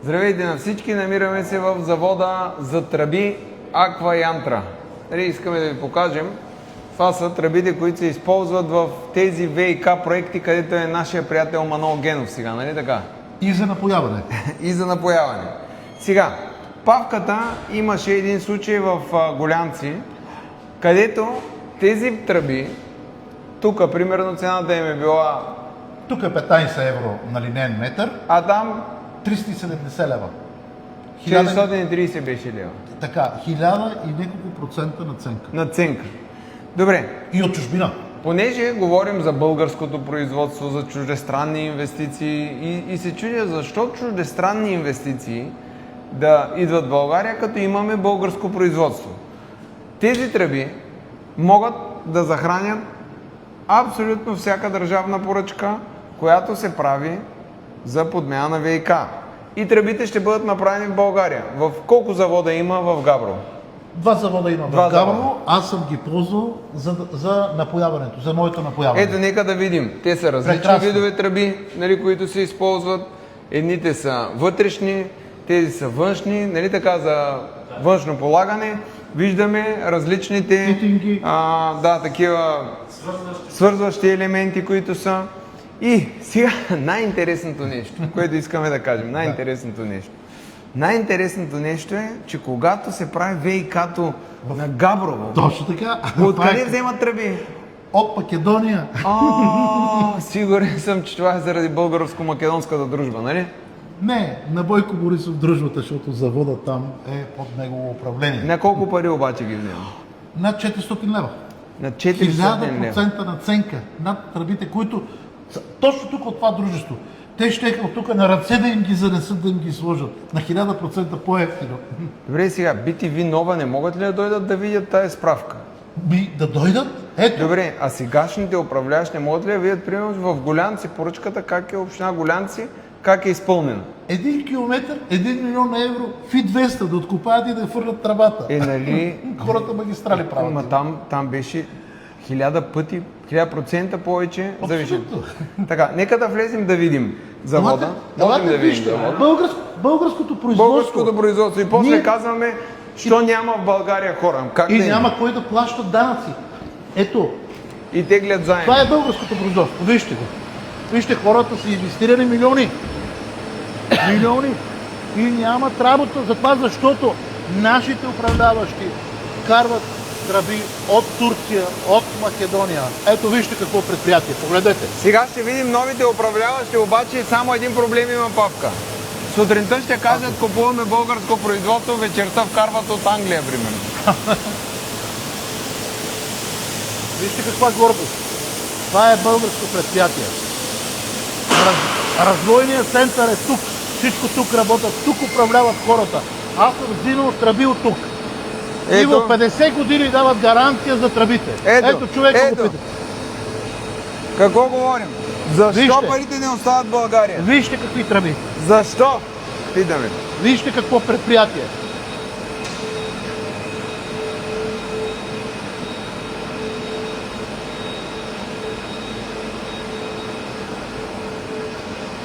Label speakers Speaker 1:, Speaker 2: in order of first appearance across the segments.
Speaker 1: Здравейте на всички, намираме се в завода за тръби Аква Янтра. Искаме да ви покажем. Това са тръбите, които се използват в тези ВиК проекти, където е нашия приятел Манол Генов сега, нали така?
Speaker 2: И за напояване.
Speaker 1: И за напояване. Сега, Павката имаше един случай в Гулянци, където тези тръби, тук примерно цената им е била...
Speaker 2: Тук е 15 евро на линейен метър,
Speaker 1: а там
Speaker 2: 370 лева.
Speaker 1: 430 беше лева.
Speaker 2: Така, 1000 и няколко процента наценка.
Speaker 1: Наценка. Добре.
Speaker 2: И от чужбина.
Speaker 1: Понеже говорим за българското производство, за чуждестранни инвестиции и се чудя защо чуждестранни инвестиции да идват в България, като имаме българско производство. Тези тръби могат да захранят абсолютно всяка държавна поръчка, която се прави за подмяна на ВиК. И тръбите ще бъдат направени в България. В колко завода има в Габрово?
Speaker 2: 2 завода има в Габрово. Аз съм ги ползвал за напояването, за моето напояване.
Speaker 1: Ето, нека да видим. Те са различни видове тръби, нали, които се използват. Едните са вътрешни, тези са външни, нали така, за външно полагане. Виждаме различните такива свързващи елементи, които са. И сега най-интересното нещо, което искаме да кажем, най-интересното нещо е, че когато се прави ВиК-то на Габрово,
Speaker 2: точно така.
Speaker 1: откъде вземат тръби?
Speaker 2: От Македония.
Speaker 1: Сигурен съм, че това е заради българско-македонската дружба, нали?
Speaker 2: Не, на Бойко Борисов дружбата, защото завода там е под негово управление.
Speaker 1: На колко пари обаче ги взема?
Speaker 2: Над 400 лева.
Speaker 1: На 400 лева.
Speaker 2: 1000% наценка над тръбите, които точно тук от това дружество. Те ще от тук на ръце да им ги занесат, да им ги сложат. На 1000% по-ефтино.
Speaker 1: Добре, сега, BTV Нова не могат ли да дойдат да видят тази справка?
Speaker 2: Да дойдат? Ето.
Speaker 1: Добре, а сегашните управляващи не могат ли да видят, примерно, в Гулянци поръчката, как е община Гулянци, как е изпълнена?
Speaker 2: 1 километър, 1 милион евро, FI-200 да откопаят и да фърлят тръбата.
Speaker 1: Нали...
Speaker 2: Хората магистрали правят.
Speaker 1: Ама там беше 1000% повече завишено. Така, нека да влезем да видим завода.
Speaker 2: Давайте да вижте, българското производство.
Speaker 1: Българското производство. И после казваме, що няма в България хора. Как
Speaker 2: и
Speaker 1: да
Speaker 2: няма кой да плащат данъци. Ето.
Speaker 1: И теглят заем.
Speaker 2: Това е българското производство. Вижте го. Вижте, хората са инвестирали милиони. Милиони. И нямат работа за това, защото нашите управляващи карват тръби от Турция, от Македония. Ето вижте какво предприятие. Погледнете.
Speaker 1: Сега ще видим новите управляващи, обаче само един проблем има, Павка. Сутринта ще кажат, купуваме българско производство, вечерта вкарват от Англия, примерно.
Speaker 2: Вижте каква гордост. Това е българско предприятие. Развойният център е тук. Всичко тук работят. Тук управляват хората. Аз съм взимал тръби от тук. И в 50 години дават гаранция за тръбите. Ето човека го пита.
Speaker 1: Какво говорим? Защо парите не остават в България?
Speaker 2: Вижте какви тръби.
Speaker 1: Защо? Питаме.
Speaker 2: Вижте какво предприятие.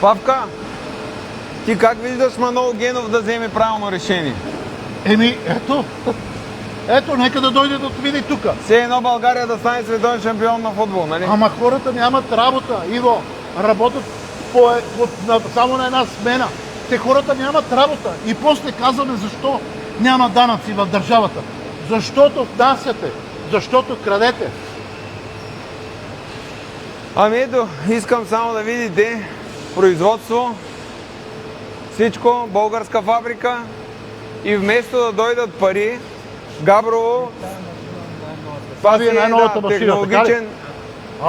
Speaker 1: Павка, ти как виждаш Манол Генов да вземе правилно решение?
Speaker 2: Ето, нека да дойде да види тук.
Speaker 1: Все едно България да стане световен шампион на футбол, нали?
Speaker 2: Ама хората нямат работа, Иво. Работят само на една смена. Те хората нямат работа. И после казваме защо няма данъци в държавата. Защото внасяте, защото крадете.
Speaker 1: Ами ето, искам само да видите производство, всичко, българска фабрика и вместо да дойдат пари, Габрово, това си е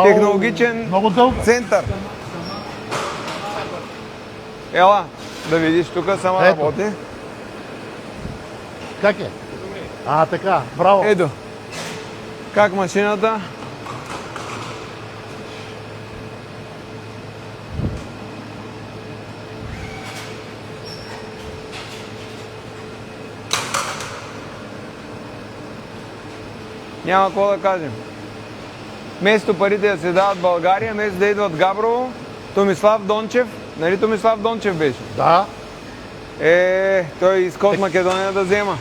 Speaker 1: технологичен център. Ела, да видиш, тук сама работи.
Speaker 2: Как е? Така, браво.
Speaker 1: Ето, как машината. Няма какво да кажем. Вместо парите да се дават в България, вместо да идват в Габрово, Томислав Дончев, нали Томислав Дончев беше?
Speaker 2: Да.
Speaker 1: Той иска от Македония да взема.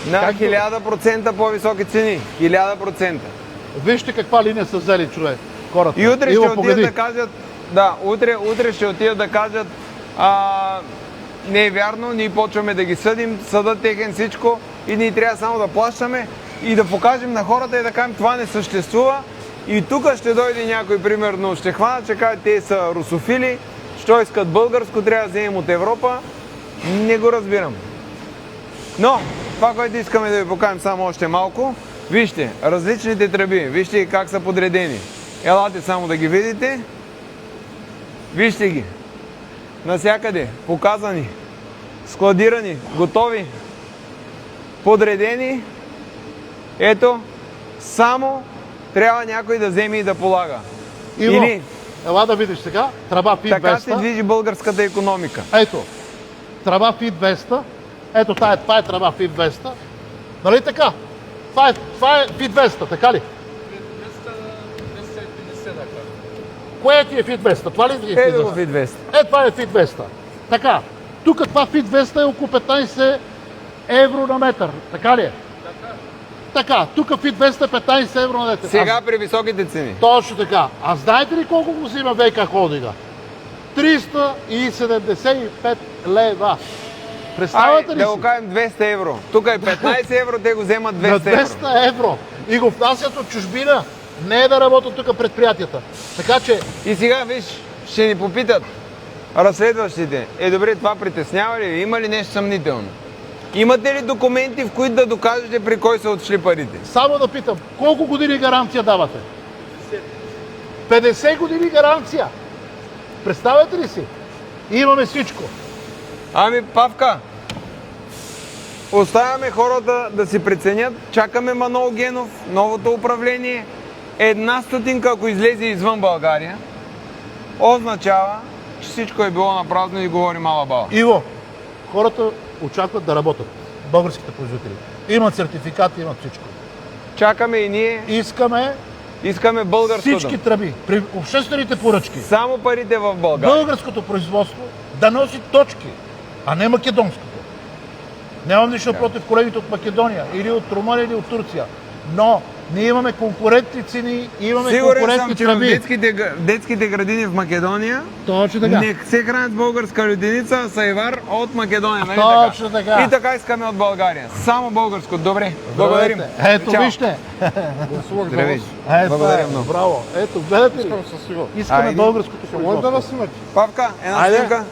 Speaker 1: На
Speaker 2: как
Speaker 1: 1000% по-високи цени. 1000%.
Speaker 2: Вижте каква линия са взели, човек, хората.
Speaker 1: И утре
Speaker 2: Иво,
Speaker 1: ще отидат
Speaker 2: погледни.
Speaker 1: да кажат, да, утре ще отидат да кажат, не е вярно, ние почваме да ги съдим, съдът техен всичко и ние трябва само да плащаме и да покажем на хората и да кажем това не съществува. И тук ще дойде някой, примерно, ще хванат, ще кажат, те са русофили, що искат българско, трябва да вземем от Европа. Не го разбирам. Но, това, което искаме да ви покажем само още малко, вижте, различните тръби, вижте как са подредени. Елате само да ги видите. Вижте ги. Насякъде, показани, складирани, готови, подредени. Ето, само трябва някой да вземе и да полага.
Speaker 2: Иво,
Speaker 1: Или
Speaker 2: ела да видиш сега, тръба FIT
Speaker 1: така се
Speaker 2: 200.
Speaker 1: движи българската икономика.
Speaker 2: Ето, тръба FIT 200. Ето това е тръба FIT 200. Нали така? Това е FIT 200, така ли?
Speaker 3: 250 да кажа.
Speaker 2: Кое ти е FIT 200? Това ли е FIT
Speaker 1: Ето го
Speaker 2: 200?
Speaker 1: в 200.
Speaker 2: Това е FIT 200. Така, тук това FIT 200 е около 15 евро на метър. Така ли е? Така, тук FIT 200 е 15 евро на метър.
Speaker 1: Сега при високите цени.
Speaker 2: Точно така. А знаете ли колко го взима ВК Холдинга? 375 лева. Представяте ли
Speaker 1: Да
Speaker 2: си?
Speaker 1: го кажем 200 евро. Тук е 15 евро, те го вземат
Speaker 2: На
Speaker 1: 200 евро.
Speaker 2: 200 евро. И го внасят от чужбина. Не е да работят тук предприятията. Така че,
Speaker 1: И сега, виж, ще ни попитат разследващите. Добре, това притеснява ли ви? Има ли нещо съмнително? Имате ли документи, в които да докажете при кой са отшли парите?
Speaker 2: само да питам, колко години гаранция давате? 50 години гаранция. Представяте ли си? И имаме всичко.
Speaker 1: Ами, Павка, оставяме хората да си преценят, чакаме Манол Генов, новото управление. 1 стотинка, ако излезе извън България, означава, че всичко е било на празно и говори мала баба.
Speaker 2: Иво, хората очакват да работят. Българските производители. Имат сертификати, имат всичко.
Speaker 1: Чакаме и ние, искаме българското.
Speaker 2: Всички тръби, при обществените поръчки,
Speaker 1: Само парите в България.
Speaker 2: българското производство да носи точки, а не македонското. Нямам нищо против колегите от Македония, или от Румъния, или от Турция. Но ние имаме конкурентни цени, имаме
Speaker 1: Сигурен съм,
Speaker 2: конкурентни
Speaker 1: че в
Speaker 2: тръби.
Speaker 1: детските градини в Македония
Speaker 2: Точно така.
Speaker 1: не се хранят с българска лютеница, а сайвар от Македония. Нали
Speaker 2: Точно така.
Speaker 1: И така искаме от България. Само българско. Добре. Благодарим.
Speaker 2: Ето,
Speaker 1: Чао.
Speaker 2: вижте.
Speaker 3: Гласувах за
Speaker 1: Здравей.
Speaker 3: вас.
Speaker 1: Благодаря много.
Speaker 2: Браво. Ето, гледате ли?
Speaker 3: Искам със сигурност.
Speaker 2: Искаме
Speaker 1: Айде.
Speaker 2: българското
Speaker 3: Ще може да
Speaker 2: производство.
Speaker 3: нас снимате.
Speaker 1: Павка, една
Speaker 2: Айде.
Speaker 1: снимка.